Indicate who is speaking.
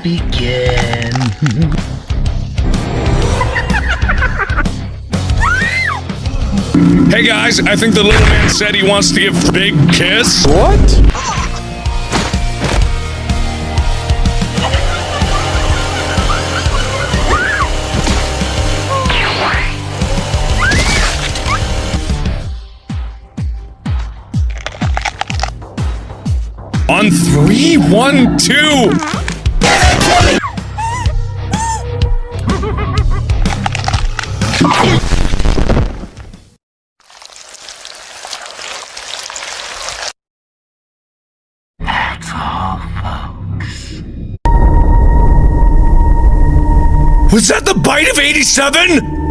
Speaker 1: begin.
Speaker 2: Hey guys, I think the little man said he wants to give a big kiss.
Speaker 3: What?
Speaker 2: On 3, 1, 2.
Speaker 1: That's all, folks.
Speaker 2: Was that the bite of 87?